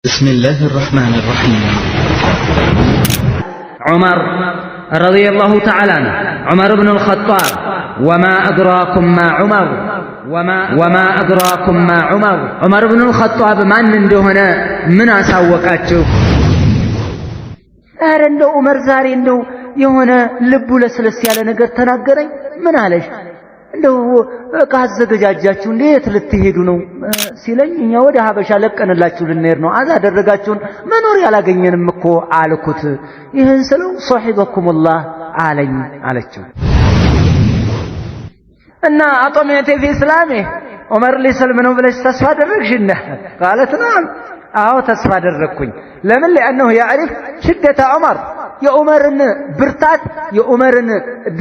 بسم الله الرحمن الرحيم. عمر رضي الله تعالى عنه عمر بن الخطاب وما أدراكم ما عمر وما أدراكم ما عمر عمر بن الخطاب من እንደሆነ ምን አሳወቃችሁ? ኧረ እንደው ዑመር ዛሬ እንደው የሆነ ልቡ ለስለስ ያለ ነገር ተናገረኝ። ምን አለሽ? እንደው ካዘገጃጃችሁ እንዴት ልትሄዱ ነው ሲለኝ እኛ ወደ ሀበሻ ለቀንላችሁ ልንሄድ ነው አዛ አደረጋችሁን መኖር ያላገኘንም እኮ አልኩት። ይህን ስለው ሶሒበኩሙላህ አለኝ አለችው። እና አጦሜቴ ፊ እስላሜ ዑመር ሊሰልም ነው ብለሽ ተስፋ አደረግሽና? ቃለት ናም አዎ ተስፋ አደረግኩኝ። ለምን? لأنه يعرف شدة عمر የዑመርን ብርታት የዑመርን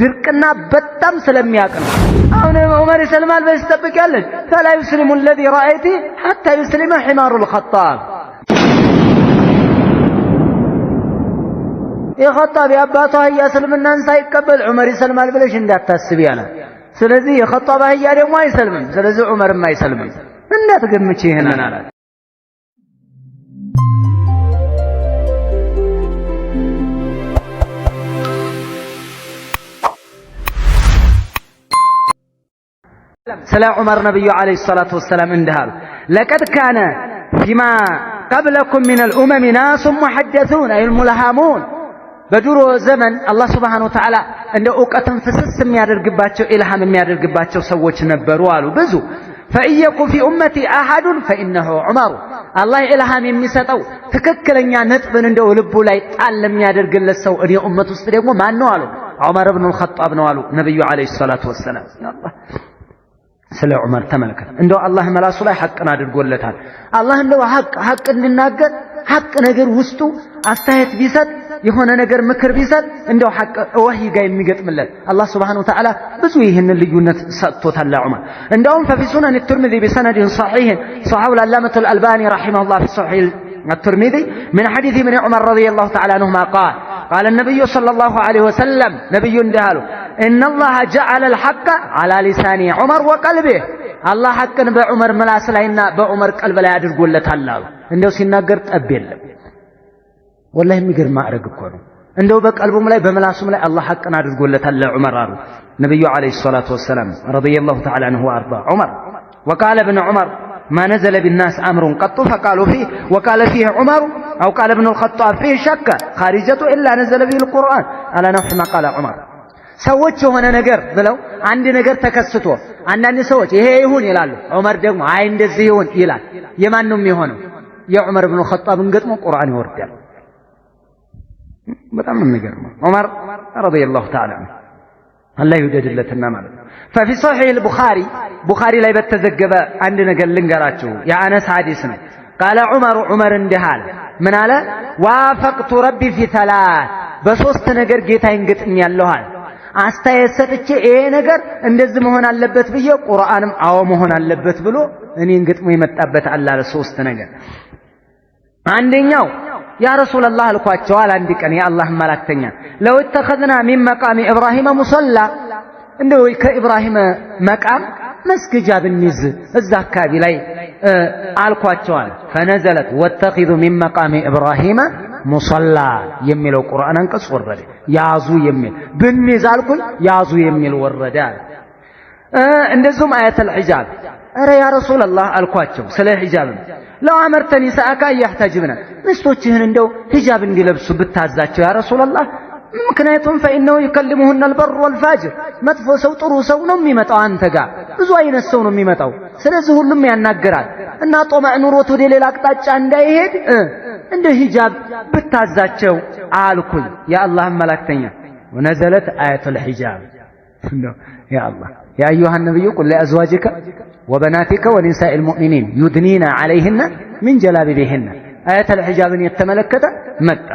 ድርቅና በጣም ስለሚያውቅ ነው። አሁን ዑመር ይሰልማል ብለሽ ትጠብቂያለሽ? فلا يسلم الذي رأيت حتى يسلم حمار الخطاب የኸጣብ የአባቱ አህያ እስልምናን ሳይቀበል ዑመር ይሰልማል ብለሽ እንዳታስቢ አለ። ስለዚህ የኸጣብ አህያ ደግሞ አይሰልምም፣ ስለዚህ ዑመርም አይሰልምም እንዳትገምቺ ይሄንን አለ። ስለ ዑመር ነብዩ አለይሂ ሰላቱ ወሰላም እንዳሉ ለቀድ ካነ ፊማ ቀብለኩም ሚነል ኡመም ናሱን ሙሐደሱን አይ ሙልሃሙን በድሮ ዘመን አላህ ሱብሓነሁ ወተዓላ እንደ ዕውቀትን ፍስስ የሚያደርግባቸው ኢልሃም የሚያደርግባቸው ሰዎች ነበሩ አሉ ብዙ። ፈኢየቁ ፊ ኡመቲ አሐዱን ፈኢነሁ ዑመር አላህ ኢልሃም የሚሰጠው ትክክለኛ ነጥብን እንደው ልቡ ላይ ጣል የሚያደርግለት ሰው እኔ ኡመት ውስጥ ደግሞ ማን ነው አሉ? ዑመር ኢብኑል ኸጣብ ነው አሉ ነብዩ አለይሂ ሰላቱ ወሰላም። ስለ ዑመር ተመልከት። እንደው አላህ መላሱ ላይ ሐቅን አድርጎለታል። አላህ እንደው ሐቅ እንድናገር ሐቅ ነገር ውስጡ አስተያየት ቢሰጥ የሆነ ነገር ምክር ቢሰጥ እንደው ሐቅ ወህይ ጋር የሚገጥምለት አላህ Subhanahu Wa Ta'ala ብዙ ይህንን ልዩነት ሰጥቶታል ዑመር። እንደውም ففي سنن الترمذي بسند صحيح صححه العلامة الألباني رحمه الله في صحيح الترمذي من حديث ابن عمر رضي الله تعالى عنهما قال النبي صلى الله عليه وسلم نبي اندهاله إن الله جعل الحق على لسان عمر وقلبه الله حقا بعمر ملاس لاينا بعمر قلب لا ያድርጎለታል አሉ። እንደው ሲናገር ጠብ የለም والله የሚገርም ማዕረግ እኮ ነው። እንደው በቀልቡም ላይ በመላሱም ላይ አላህ حقا አድርጎለታል ለዑመር አሉ ነብዩ አለይሂ ሰላቱ ወሰላም رضي الله تعالى عنه وارضى عمر وقال ابن عمر ما نزل بالناس أمر قط فقالوا فيه وقال فيه عمر أو قال ابن الخطاب فيه شك خارجته إلا نزل به القرآن على نحو ما قال عمر ሰዎች የሆነ ነገር ብለው አንድ ነገር ተከስቶ አንዳንድ ሰዎች ይሄ ይሁን ይላሉ። ዑመር ደግሞ አይ እንደዚህ ይሁን ይላል። የማን ነው የሚሆነው? የዑመር ኢብኑ ኸጣብን ገጥሞ ቁርአን ይወርዳል። በጣም የሚገርመው ዑመር ረዲየላሁ ተዓላ ዐንሁ አላህ ይወደድለትና ማለት ነው። ففي صحيح البخاري ቡኻሪ ላይ በተዘገበ አንድ ነገር ልንገራችሁ የአነስ ሐዲስ ነው። قال عمر እንደሃል ምን አለ? ዋፈቅቱ ረቢ في ثلاث በሶስት ነገር ጌታዬን ገጥሜያለሁ አለ። አስተያየት ሰጥቼ ይሄ ነገር እንደዚህ መሆን አለበት ብዬ ቁርአንም አዎ መሆን አለበት ብሎ እኔን ገጥሞ የመጣበት አለ ሶስት ነገር። አንደኛው ያ ረሱላህ አልኳቸው አለ አንድ ቀን የአላህ መላእክተኛ ለው ተኸዝና ሚን መቃሚ ኢብራሂም ሙሰላ እንደው ከኢብራሂም መቃም መስገጃ ብንይዝ እዛ አካባቢ ላይ አልኳቸዋል። ፈነዘለት ወተኺዙ ሚን መቃሚ ኢብራሂም ሙሰላ የሚለው ቁርአን አንቀጽ ወረደ። ያዙ የሚል ብንይዝ አልኩኝ ያዙ የሚል ወረደ። እንደዚሁም አያተል ሒጃብ ኧረ ያ ረሱላህ አልኳቸው ስለ ሒጃብ ለው አመርተኒ ሰአካ ያህታጅብና ሚስቶችህን እንደው ሒጃብ እንዲለብሱ ብታዛቸው ያ ረሱላህ ምክንያቱም فإنه يكلمهن البر والفاجر መጥፎ ሰው ጥሩ ሰው ነው የሚመጣው አንተ ጋር ብዙ አይነት ሰው ነው የሚመጣው። ስለዚህ ሁሉም ያናገራል እና ጦማዕ ኑሮት ወደ ሌላ አቅጣጫ እንዳይሄድ እንደ ሂጃብ ብታዛቸው አልኩኝ የአላህ መላእክተኛ። ወነዘለት አያቱል ሒጃብ يا الله يا أيها النبي قل لأزواجك وبناتك ونساء المؤمنين يدنين عليهن من جلابيبهن አያቱል ሒጃብን የተመለከተ መጣ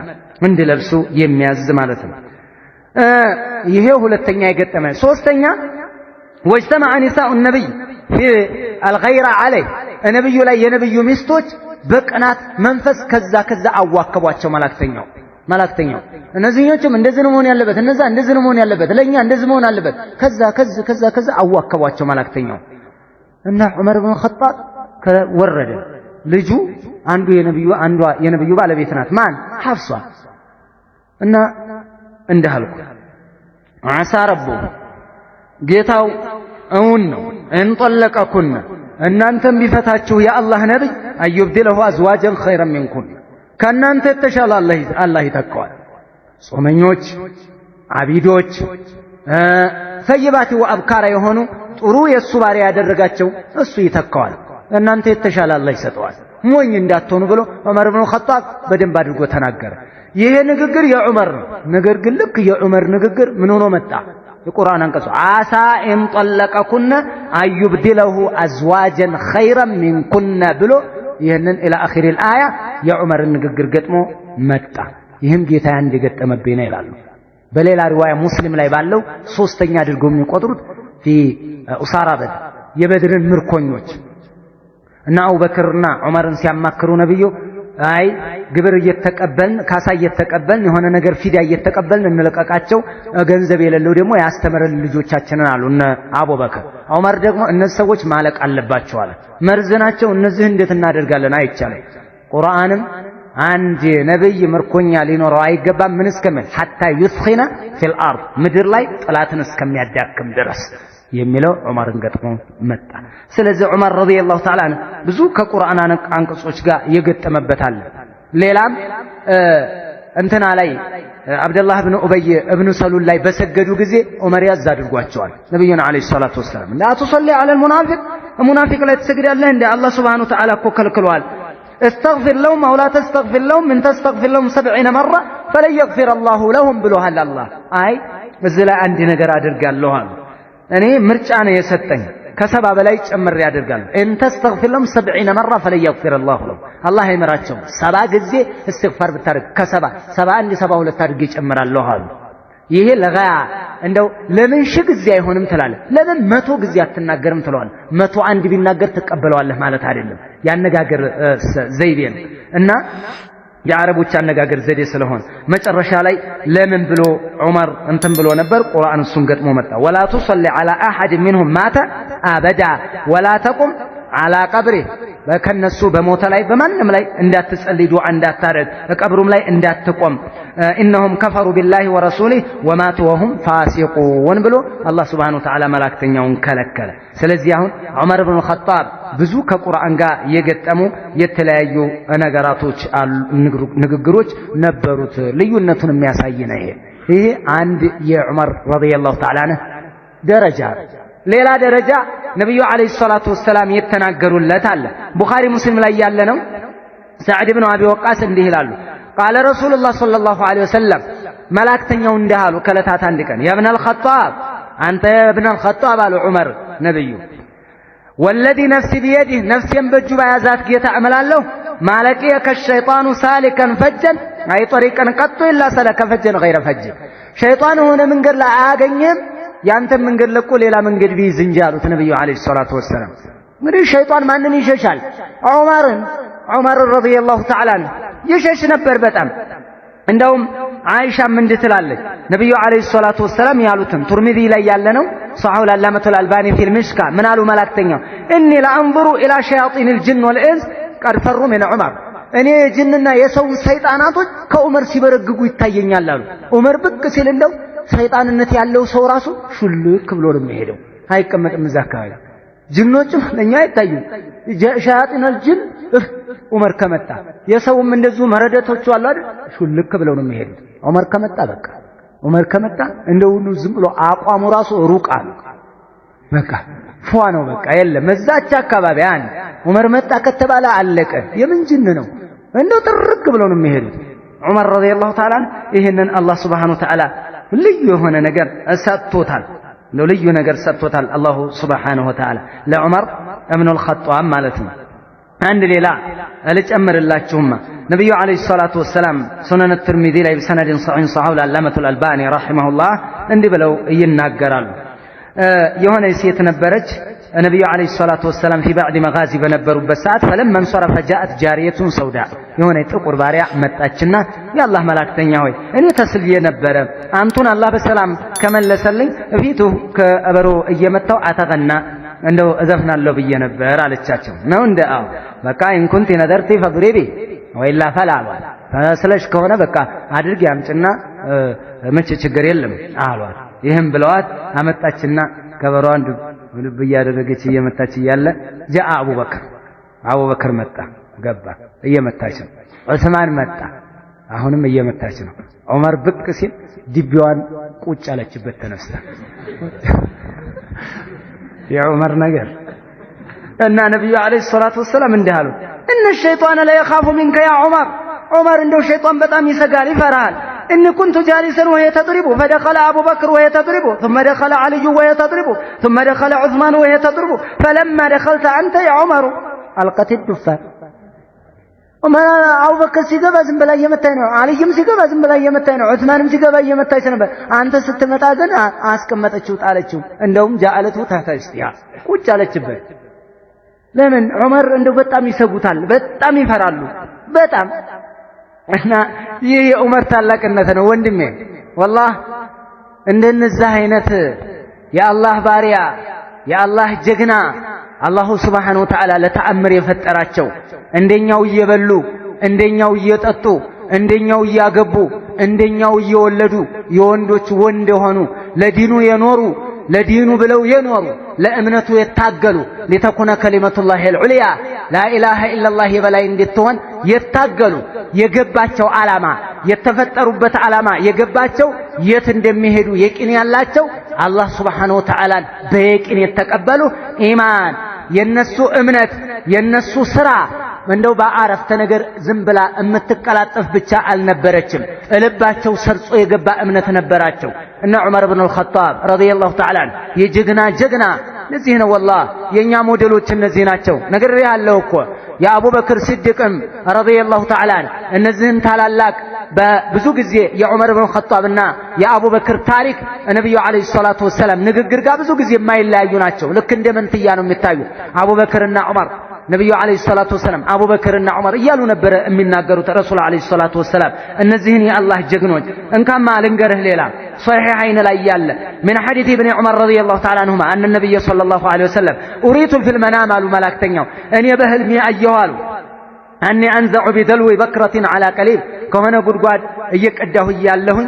እንደ ለብሱ የሚያዝ ማለት ነው። ይሄ ሁለተኛ የገጠመ። ሶስተኛ ወጅተማ ኒሳኡ ነብይ في الغيرة عليه ነብዩ ላይ የነብዩ ሚስቶች በቅናት መንፈስ ከዛ አዋከቧቸው መላእክተኛው እነዚህኞችም እንደዚህ ነው መሆን ያለበት እነዛ እንደዚህ ነው መሆን ያለበት ለኛ እንደዚህ መሆን አለበት ከዛ አዋከቧቸው መላእክተኛው እና ዑመር ኢብኑ ኸጣብ ወረደ ልጁ አንዱ የነብዩ ባለቤት ናት ማን ሐፍሷ እና እንዳልኩ አሳ ረቡ ጌታው እውን ነው እንጠለቀኩን እናንተም ቢፈታችሁ የአላህ ነብይ አዩብዲለሁ አዝዋጀን ኸይረን ሚንኩን ከናንተ የተሻለ አላህ ይተካዋል ጾመኞች አቢዶች ሰይባት ወአብካራ የሆኑ ጥሩ የሱ ባሪያ ያደረጋቸው እሱ ይተካዋል እናንተ የተሻለ አላህ ይሰጠዋል ሞኝ እንዳትሆኑ ብሎ ዑመር ኢብኑ ኸጣብ በደንብ አድርጎ ተናገረ ይሄ ንግግር የዑመር ነው ነገር ግን ልክ የዑመር ንግግር ምን ሆኖ መጣ የቁርአን አንቀጽ አሳ እንጠለቀኩነ አዩብዲለሁ አዝዋጀን ኸይረን ሚንኩነ ብሎ ይሄንን ኢላ አኺር الآية የዑመር ንግግር ገጥሞ መጣ ይህም ጌታ እንደገጠመብኝ ነው ይላሉ በሌላ ሪዋያ ሙስሊም ላይ ባለው ሶስተኛ አድርገው የሚቆጥሩት في ኡሳራ በድር የበድርን ምርኮኞች እና አቡበክርና ዑመርን ሲያማክሩ ነብዩ አይ ግብር እየተቀበልን ካሳ እየተቀበልን የሆነ ነገር ፊዳ እየተቀበልን እንለቀቃቸው ገንዘብ የሌለው ደግሞ ያስተምረን ልጆቻችንን አሉ እነ አቡበክር ዑመር ደግሞ እነዚህ ሰዎች ማለቅ አለባቸው አለ መርዝ ናቸው እነዚህ እንዴት እናደርጋለን አይቻልም ቁርአንም አንድ ነብይ ምርኮኛ ሊኖረው አይገባም ምን እስከምን hatta yuskhina fil ard ምድር ላይ ጥላትን እስከሚያዳክም ድረስ የሚለው ዑመርን ገጥሞ መጣ ስለዚህ ዑመር ረዲየላሁ ተዓላ ብዙ ከቁርአን አንቀጾች ጋር የገጠመበታል ሌላም እንትና ላይ አብደላህ ኢብኑ ኡበይ ኢብኑ ሰሉል ላይ በሰገዱ ጊዜ ዑመር ያዝ አድርጓቸዋል ነብዩና አለይሂ ሰላቱ ወሰለም ላ ቱሰሊ ዐለ ሙናፊቅ ላይ ትሰግዳለህ እንደ አላህ ሱብሓነሁ ወተዓላ እኮ ከልክሏል استغفر لهم او لا تستغفر لهم من تستغفر لهم 70 مره فلن يغفر الله لهم ብሎሃል አላህ አይ እዚህ ላይ አንድ ነገር አድርጋለሁ አሉ እኔ ምርጫ ነው የሰጠኝ ከሰባ በላይ ጨምር ያደርጋለሁ ان تستغفر لهم 70 مره فلن يغفر الله لهم አላህ ይመራቸው 70 ጊዜ استغفار ብታደርግ ከሰባ 71 72 አድርጌ ጨምራለሁ አሉ ይሄ ለጋያ እንደው ለምን ሺህ ጊዜ አይሆንም ትላለህ ለምን 100 ጊዜ አትናገርም ትለዋል 101 ቢናገር ተቀበለዋለህ ማለት አይደለም ያነጋገር ዘይቤ ነው እና የአረቦች አነጋገር ዘዴ ስለሆነ መጨረሻ ላይ ለምን ብሎ ዑመር እንትን ብሎ ነበር ቁርአን እሱን ገጥሞ መጣ ወላ ቱሰሊ ዐላ አሐድ منهم ማተ አበዳ ወላ ተቁም ዐላ ቀብሪ በከነሱ በሞተ ላይ በማንም ላይ እንዳትጸልይ ዱዓ እንዳታረግ በቀብሩም ላይ እንዳትቆም انهم كفروا بالله ورسوله وماتوا وهم فاسقون ብሎ አላህ Subhanahu Wa Ta'ala መላእክተኛውን ከለከለ ስለዚህ አሁን ዑመር ኢብኑ ኸጣብ ብዙ ከቁርአን ጋር የገጠሙ የተለያዩ ነገራቶች ንግግሮች ነበሩት ልዩነቱን የሚያሳይ ነው ይሄ አንድ የዑመር ረዲየላሁ ተዓላ ደረጃ ሌላ ደረጃ ነብዩ አለይሂ ሰላቱ ወሰለም የተናገሩለት አለ ቡኻሪ ሙስሊም ላይ ያለ ነው ሰዓድ ኢብኑ አቢ ወቃስ እንዲህ ይላሉ قال رسول الله صلى الله عليه وسلم መላእክተኛው እንዳሉ ከለታት አንድ ቀን ያ ኢብኑ አልኸጣብ አንተ ኢብኑ አልኸጣብ አሉ ዑመር ነብዩ والذي نفسي بيده نفسين በእጁ ባያዛት ጌታ አመላለሁ ማለቂየከ الشيطان سالكا فجا اي طريقا قط الا سلك فجا غير فج ሸይጣን ሆነ መንገድ ላይ አያገኝም ያንተ መንገድ ለቆ ሌላ መንገድ ቢይዝ እንጂ አሉት ነብዩ አለይሂ ሰላቱ ወሰለም እንግዲህ ሸይጣን ማንን ይሸሻል ዑመር ረዲየላሁ ተዓላ ይሸሽ ነበር በጣም እንደውም አይሻ ምን ትላለች ነብዩ አለይሂ ሰላቱ ወሰለም ያሉትን ቱርሚዚ ላይ ያለ ነው ሷሂህ አልአላመቱል አልባኒ ፊል ሚሽካ ምን አሉ መላእክተኛው እኒ ለአንظሩ ኢላ ሸያጢን الجن والانس قد فروا من عمر እኔ ጅንና የሰው ሰይጣናቶች ከዑመር ሲበረግጉ ይታየኛል አሉ ዑመር ብቅ ሲል እንደው ሰይጣንነት ያለው ሰው ራሱ ሹልክ ብሎ ነው የሚሄደው አይቀመጥም እዛ አካባቢ ጅኖችም ለኛ ይታዩ ሸያጢን الجن ዑመር ከመጣ የሰውም እንደዚሁ መረደቶቹ አሉ አይደል ሹልክ ብለው ነው የሚሄዱት ዑመር ከመጣ በቃ ዑመር ከመጣ እንደው ዝም ብሎ አቋሙ ራሱ ሩቅ አለ በቃ ፏ ነው በቃ የለም እዛች አካባቢ አንድ ዑመር መጣ ከተባለ አለቀ የምን ጅን ነው እንደው ጥርቅ ብለው ነው የሚሄዱት ዑመር ረዲየላሁ ተዓላ ይሄንን አላህ Subhanahu Wa Ta'ala ልዩ የሆነ ነገር ሰጥቶታል ልዩ ነገር ሰጥቶታል አላህ Subhanahu Wa Ta'ala ለዑመር ኢብኑ አልኸጣብ ማለት ነው አንድ ሌላ አልጨምርላችሁማ ነብዩ አለይሂ ሰላቱ ወሰለም ሱነን ትርሚዚ ላይ በሰነድን ሷሂህ ሷሂህ አልአላመቱል አልባኒ ረሂመሁላህ እንዲህ ብለው ይናገራሉ የሆነ ሴት ነበረች ነብዩ አለይሂ ሰላቱ ወሰለም في بعد مغازي በነበሩበት ሰዓት فلما انصرف جاءت جاريه سوداء የሆነ ጥቁር ባሪያ መጣችና የአላህ መላእክተኛ ሆይ እኔ ተስልዬ ነበረ አንቱን አላህ በሰላም ከመለሰልኝ ፊቱ ከበሮ እየመታው አተገና እንደው እዘፍናለሁ ብዬ ነበር አለቻቸው። ነው እንደ አዎ በቃ ኢን ኩንቲ ነደርቲ ፈድሪቢ ወይላ ፈላ አሏት። ስለሽ ከሆነ በቃ አድርጊ አምጭና መቼ ችግር የለም አሏት። ይህም ብለዋት አመጣችና ከበሮዋን ልብ እያደረገች እየመታች እያለ ጃአ አቡበክር መጣ ገባ እየመታች ነው። ዑስማን መጣ አሁንም እየመታች ነው። ዑመር ብቅ ሲል ድቢዋን ቁጭ አለችበት ተነስታ የዑመር ነገር እና ነብዩ አለይሂ ሰላቱ ወሰለም እንዲህ አሉ እነ ሸይጣን لا يخاف منك يا عمر እንደው ሸይጣን በጣም ይሰጋል ይፈራል إن كنت جالسا وهي تضربه فدخل أبو بكر وهي تضربه ثم دخل علي وهي تضربه ثم دخل عثمان وهي تضربه فلما دخلت أنت يا عمر ألقت الدفة وما أبو بكر سيقبا زنبلا يمتين عليهم سيقبا زنبلا يمتين عثمانم سيقبا يمتين أنت ستمتازن أسكمت أشوت على شو عندهم جعلته تحت اشتياء كوش على الشبه لمن عمر عنده بتام يسبوتال بتام يفرالو بتام احنا ይህ ዑመር ታላቅነት ነው ወንድሜ والله እንደነዚህ አይነት የአላህ ባሪያ የአላህ ጀግና አላሁ Subhanahu Wa Ta'ala ለተአምር የፈጠራቸው እንደኛው እየበሉ እንደኛው እየጠጡ እንደኛው እያገቡ እንደኛው እየወለዱ የወንዶች ወንድ ሆኑ ለዲኑ የኖሩ ለዲኑ ብለው የኖሩ ለእምነቱ የታገሉ ለተኩነ ከሊመቱላሂ አልዑልያ ላኢላሃ ኢላላህ የበላይ እንድትሆን የታገሉ የገባቸው ዓላማ የተፈጠሩበት ዓላማ የገባቸው የት እንደሚሄዱ የቂን ያላቸው አላህ Subhanahu Wa Ta'ala በየቂን የተቀበሉ ኢማን የነሱ እምነት የነሱ ስራ እንደው በአረፍተ ነገር ዝም ብላ የምትቀላጠፍ ብቻ አልነበረችም ልባቸው ሰርጾ የገባ እምነት ነበራቸው እና ዑመር ኢብኑ አልኸጣብ ረዲየላሁ ተዓላ የጀግና ለዚህ ነው والله የኛ ሞዴሎች እነዚህ ናቸው ነገር ያለው እኮ የአቡበክር ሲድቅም ረዲየላሁ ተዓላ እነዚህን ታላላቅ በብዙ ጊዜ የዑመር ኢብኑ አልኸጣብና የአቡበክር ታሪክ ነብዩ አለይሂ ሰላቱ ወሰለም ንግግር ጋር ብዙ ጊዜ የማይለያዩ ናቸው ልክ እንደ መንትያ ነው የሚታዩ አቡበክርና ዑመር ነብዩ አለይሂ ሰላቱ ወሰለም አቡበክርና ዑመር እያሉ ነበር የሚናገሩት ረሱል አለይሂ ሰላቱ ወሰለም እነዚህን የአላህ ጀግኖች እንካማ ልንገርህ ሌላ ሶሒሐይን ላይ ያለ من حديث ابن عمر رضي الله تعالى عنهما أن النبي صلى الله عليه وسلم أريت في المنام قالوا ملاكتنيو أن يبهلمي أيهالو أني أنزع بدلو بكرة على قليل كمان قد يقداه يالهن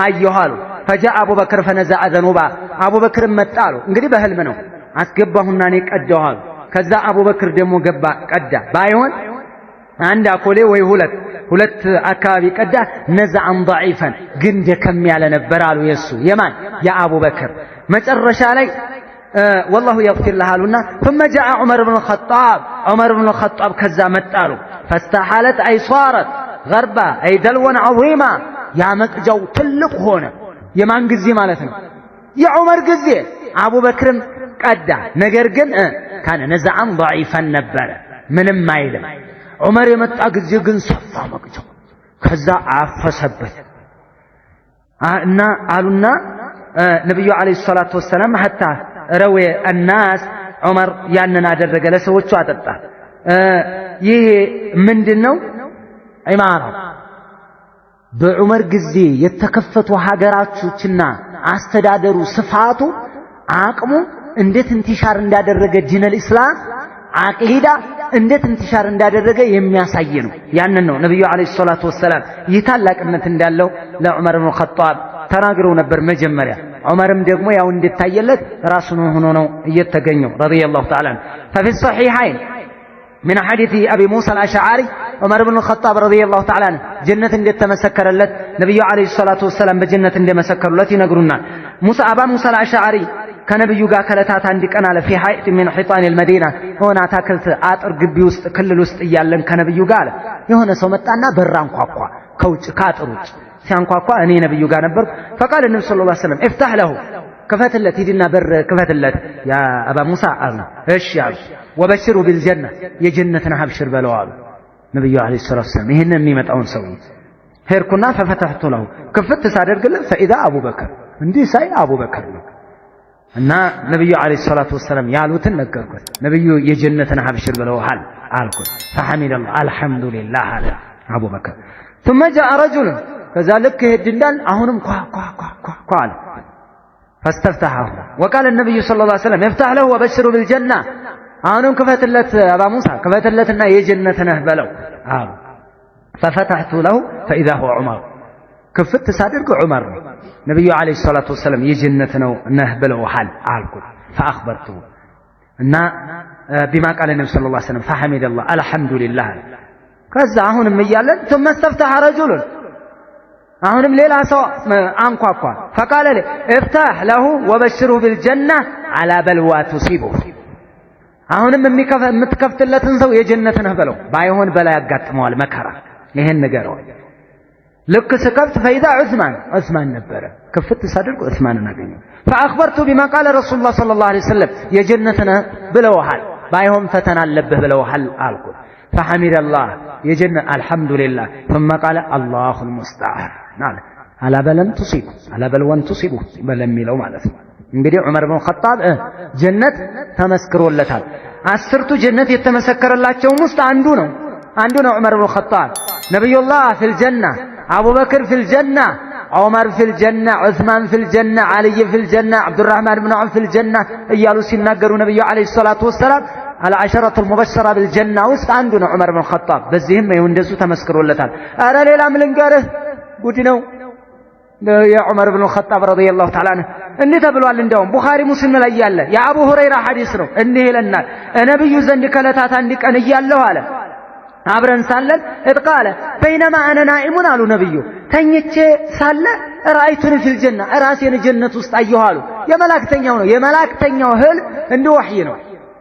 أيهالو فجاء أبو بكر فنزع ذنوبا أبو بكر متالو እንግዲህ በህልም ነው አስገባሁና እኔ ቀደዋል ከዛ አቡበክር ደግሞ ገባ ቀዳ ባይሆን አንድ አኮሌ ወይ ሁለት አካባቢ ቀዳ ነዛን ضعيفا ግን ደከም ያለ ነበር አሉ የሱ የማን የአቡበክር መጨረሻ ላይ والله يغفر لهالنا ثم جاء عمر بن الخطاب كذا متالو فاستحالت اي صارت غربا اي دلوا عظيما يا مقجو تلق هنا የማን ጊዜ ማለት ነው የዑመር ጊዜ አቡበክርም ቀዳ ነገር ግን ካነ ነዛን ضعيفا ነበር ምንም አይልም ዑመር የመጣ ጊዜ ግን ሰፋ መቅጨው ከዛ አፈሰበት እና አሉና ነብዩ አለይሂ ሰላቱ ወሰለም hatta روي الناس ዑመር ያንን አደረገ ለሰዎቹ አጠጣ ይሄ ምንድነው ኢማራ በዑመር ጊዜ የተከፈቱ ሀገራቶችና አስተዳደሩ ስፋቱ አቅሙ እንዴት እንቲሻር እንዳደረገ ዲነል ኢስላም አቂዳ እንዴት እንቲሻር እንዳደረገ የሚያሳይ ነው ያንን ነው ነብዩ አለይሂ ሰላቱ ወሰለም ይታላቅነት እንዳለው ለዑመር ኢብኑ ኸጣብ ተናግረው ነበር መጀመሪያ ዑመርም ደግሞ ያው እንድታየለት ራሱን ሆኖ ነው እየተገኘው ረዲየላሁ ተዓላ ففي الصحيحين من حديث أبي موسى الأشعري عمر بن الخطاب رضي الله تعالى عنه جنة تمسكر لت نبي عليه الصلاة والسلام بجنة تمسكر لت ينقرنا أبا موسى الأشعري كان بيجا كلتات عندك أنا في حائط من حيطان المدينة هنا تاكلت آتر قبي وسط كل الوسط يالن كان بيجا هنا سمت أنا بران قاقوا كوج كاتروج سيان قاقوا أني نبي يجا نبر فقال النبي صلى الله عليه وسلم افتح له كفات التي دينا بر كفات التي يا أبا موسى أرنا إيش يعني وبشروا بالجنة يجنة هبشر بلوال نبي عليه الصلاة والسلام هن ميمة أون سوي هير كنا ففتحت له كفت سادر قل فإذا أبو بكر عندي ساي أبو بكر أن نبي عليه الصلاة والسلام يعلو تنقر نبي يجنة هبشر بلوال عالكل فحمد الله الحمد لله على أبو بكر ثم جاء رجل كذلك الدندان أهونم قال فاستفتحه وقال النبي صلى الله عليه وسلم افتح له وبشره بالجنة أنا كفتلت أبا موسى كفتلتنا يجنتنا بلو ففتحت له فإذا هو عمر كفت صادق عمر نبي عليه الصلاة والسلام يجنتنا نهبلو حال عالكم فأخبرته إن بما قال النبي صلى الله عليه وسلم فحمد الله الحمد لله كذا هون ميالا ثم استفتح رجل አሁንም ሌላ ሰው አንኳኳ فقال لي افتح له وبشره بالجنة على بلوى تصيبه አሁንም የምትከፍትለትን ሰው የጀነት ነህ በለው ባይሆን በላይ ያጋጥመዋል መከራ ይሄን ነገረው ልክ ስከፍት فإذا عثمان ነበረ ክፍት ሳደርግ ዑስማንን አገኘው فأخبرت بما قال رسول الله صلى الله عليه وسلم የጀነት ነህ ብለውሃል ባይሆን ፈተና አለብህ ብለውሃል አልኩት فحمد الله يجنة الحمد لله ثم قال الله المستعان على بلن تصيب على بلوان تصيب بلن ميلو مالته እንግዲህ ዑመር ኢብኑ ኸጣብ ጀነት ተመስክሮለታል አስርቱ ጀነት የተመሰከረላቸው ውስጥ አንዱ ነው ዑመር ኢብኑ ኸጣብ ነብዩላህ ፊል ጀና አቡበክር ፊል ጀና ዑመር ፊል ጀና ዑስማን ፊል ጀና አልይ ፊል ጀና አብዱራህማን ኢብኑ ዐውፍ ፊል ጀና እያሉ ሲናገሩ ነብዩ አለይሂ ሰላቱ ወሰላም العشرة المبشرة بالجنة وسط عندنا عمر بن الخطاب بزهم يوندسو تمسكروا لتال أرى ليلة من الانقاره قلتنو يا عمر بن الخطاب رضي الله تعالى عنه اني تبلوا عندهم بخاري مسلم الأيالة يا أبو هريرة حديثنا اني لنا نبي زندك لتات عندك أن يالله على عبرن سالل إذ قال بينما أنا نائم قالوا نبيه تنيتش سال رأيتني في الجنة أراسين الجنة وسط أيهالو يا ملاك تنيو هل عنده وحينو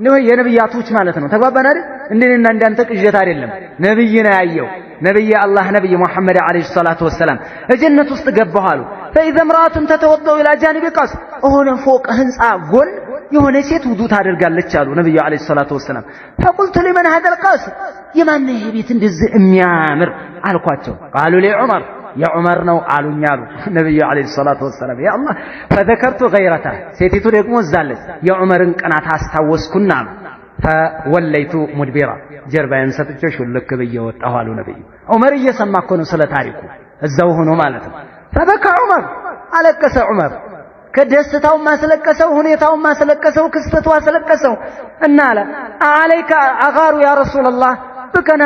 ነው የነብያቶች ማለት ነው ተግባባን አይደል እንደኔና እንዳንተ ቅዠት አይደለም ነብይ ነው ያየው ነብይ አላህ ነብይ መሐመድ አለይሂ ሰላቱ ወሰለም ጀነት ውስጥ ገባሉ فاذا امراه تتوضا الى جانب قصر ሆነ ፎቅ ህንጻ ጎን የሆነ ሴት ውዱ ታደርጋለች አሉ ነብዩ አለይሂ ሰላቱ ወሰለም فقلت لمن هذا القصر የማን ነው ይሄ ቤት እንደዚህ የሚያምር አልኳቸው قالوا لي عمر يا عمر ነው አሉኛሉ ነብዩ አለይሂ ሰላቱ ወሰለም ያ አላህ فذكرت غيرته ሴቲቱ ደግሞ እዛለች የዑመርን ቀናት አስታወስኩና فوليت مدبرا ጀርባዬን ሰጥቼ ሹልክ ብዬ ወጣሁ አሉ ነብዩ ዑመር እየሰማ እኮ ነው ስለ ታሪኩ እዛው ሆኖ ማለት ነው فبكى عمر አለቀሰ ዑመር ከደስታው ማስለቀሰው ሁኔታው ማስለቀሰው ክስተቱ አስለቀሰው እና አለ عليك اغار يا رسول الله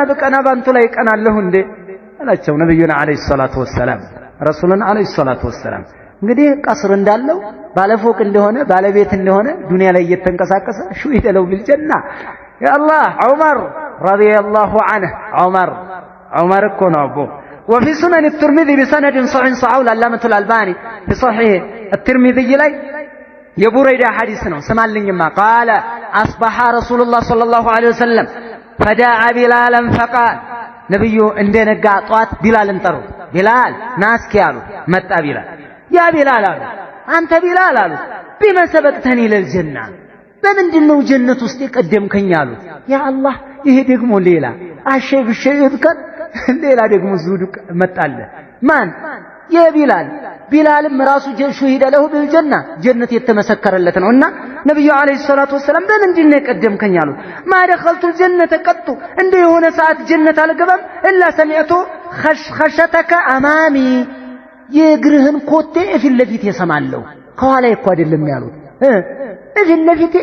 በቀና ባንቱ ላይ ቀናለሁ እንዴ አላቸው ነብዩና አለይሂ ሰላቱ ወሰለም ረሱሉና አለይሂ ሰላቱ ወሰለም እንግዲህ ቀስር እንዳለው ባለፎቅ እንደሆነ ባለቤት እንደሆነ ዱንያ ላይ እየተንቀሳቀሰ ሹሂደ ለው ቢልጀና ያ አላህ ዑመር ረዲየላሁ ዐንሁ ዑመር እኮ ነው አቦ وفي سنن الترمذي بسند صحيح صحيح العلامة الألباني في صحيح الترمذي لي يبوريدا حديث ነው سمعلኝማ قال أصبح رسول الله صلى الله عليه وسلم فدعا بلالا فقال ነብዩ እንደነጋ ጧት ቢላልን ጠሩ ቢላል ናስኪ ያሉ መጣ ቢላል ያ ቢላል አሉ አንተ ቢላል አሉ ቢመሰበቅተኒ ለልጀና በምንድነው ጀነት ውስጥ የቀደምከኝ አሉ ያ አላህ ይሄ ደግሞ ሌላ አሸይ ብሸይትከን ሌላ ደግሞ ዙዱ መጣለ ማን ቢላልም ራሱ ሹሂደ ለሁ ቢልጀና ጀነት የተመሰከረለት ነውና ነብዩ አለይሂ ሰላቱ ወሰለም በምንድነው የቀደምከኝ አሉ ማ ደخلت الجنه قط እንደ የሆነ ሰዓት ጀነት አልገባም الا سمعت خشتك امامي የእግርህን ኮቴ እፊት ለፊት የሰማለው ከኋላ እኮ አይደለም ያሉት እፊት ለፊት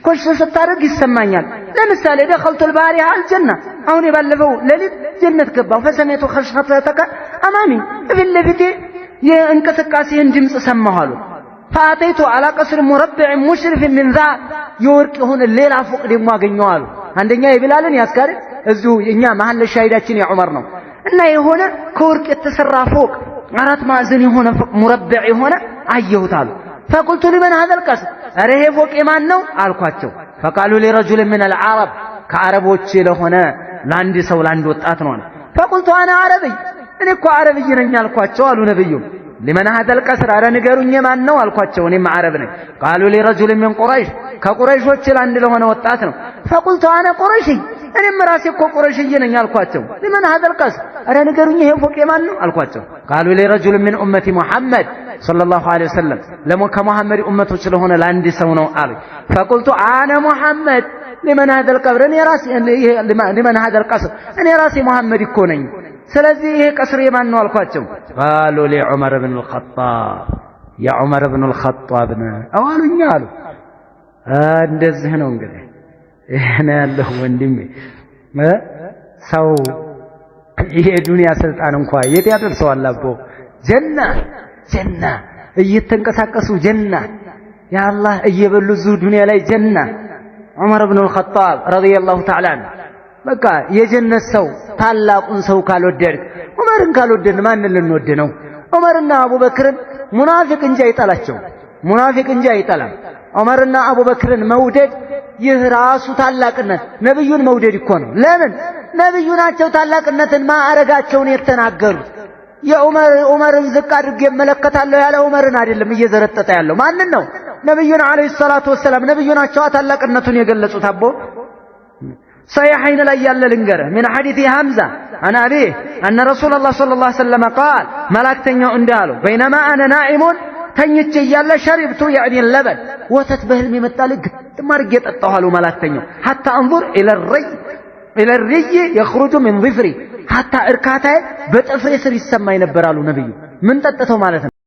ኮሽ ስታረግ ይሰማኛል ለምሳሌ دخلت البارحه الجنه አሁን የባለፈው ለሊት ጀነት ገባው فسمعت خشتك امامي እፊት ለፊት የእንቅስቃሴን ድምጽ ሰማሁ فاتيت على قصر مربع مشرف من ذا يورق هون ሌላ ፎቅ ደግሞ አገኘዋሉ አንደኛ የቢላልን ያስካረ እዚሁ የኛ መሐል ሻሂዳችን የዑመር ነው እና የሆነ ከወርቅ የተሰራ ፎቅ አራት ማዕዘን የሆነ ፎቅ ሙረበዕ የሆነ አየሁታሉ فقلت لمن هذا القصر اره ፎቅ የማን ነው አልኳቸው فقالوا لرجل من العرب ከአረቦች ለሆነ ላንድ ሰው ላንድ ወጣት ነው فقلت انا عربي እኔ እኮ አረብይ ነኝ አልኳቸው አሉ ነብዩ لمن هذا القصر اره ንገሩኝ የማን ነው አልኳቸው እኔም አረብ ነኝ قالوا لرجل من قريش ከቁረይሾች ላንድ ለሆነ ወጣት ነው فقلت انا قريشي እኔም ራሴ እኮ ቁረይሽዬ ነኝ አልኳቸው لمن هذا القصر اره ንገሩኝ ይሄ ፎቅ የማን ነው አልኳቸው قالوا لرجل من امتي محمد صلى الله عليه وسلم ከሙሐመድ ኡመቶች ለሆነ ላንድ ሰው ነው አሉ فقلت انا محمد لمن هذا القبر እኔ ራሴ لمن هذا القصر እኔ ራሴ ሙሐመድ እኮ ነኝ ስለዚህ ይሄ ቀስር የማን ነው አልኳቸው قالوا لعمر بن الخطاب የዑመር ኢብኑ አልኸጧብ ነው አሉኝ አሉ። እንደዚህ ነው እንግዲህ ይሄን ያለው ወንድሜ ሰው የዱንያ ስልጣን እንኳን የት ያደርሰዋል? አቦ ጀና እየተንቀሳቀሱ ጀና ያአላህ እየበሉ እዚሁ ዱንያ ላይ ጀና። ዑመር ኢብኑ አልኸጧብ ረዲየላሁ ተዓላ ዐንሁ በቃ የጀነት ሰው ታላቁን ሰው ካልወደድክ ዑመርን ካልወደድን ማንን ልንወድ ነው? ዑመርና አቡበክርን ሙናፊቅ እንጂ አይጠላቸው፣ ሙናፊቅ እንጂ አይጠላም። ዑመርና አቡበክርን መውደድ ይህ ራሱ ታላቅነት ነብዩን መውደድ እኮ ነው። ለምን ነብዩ ናቸው ታላቅነትን ማዕረጋቸውን የተናገሩት። ዑመርን ዝቅ አድርጌ እመለከታለሁ ያለ ዑመርን አይደለም እየዘረጠጠ ያለው ማንን ነው? ነብዩን አለይሂ ሰላቱ ወሰላም ነብዩ ናቸው ታላቅነቱን የገለጹት። አቦ صحيحين لا يلا لنجره من حديث حمزة عن أبيه أن رسول الله صلى الله عليه وسلم قال ملاكتني اندالو بينما أنا نائم تنيتي يلا شربت يعني اللبن وتتبهل من التالق مرقيت الطهال ملاكتني حتى انظر إلى الري يخرج من ظفري حتى إركاته بتفريسر السماء ينبرالو نبي من تتتو مالتنا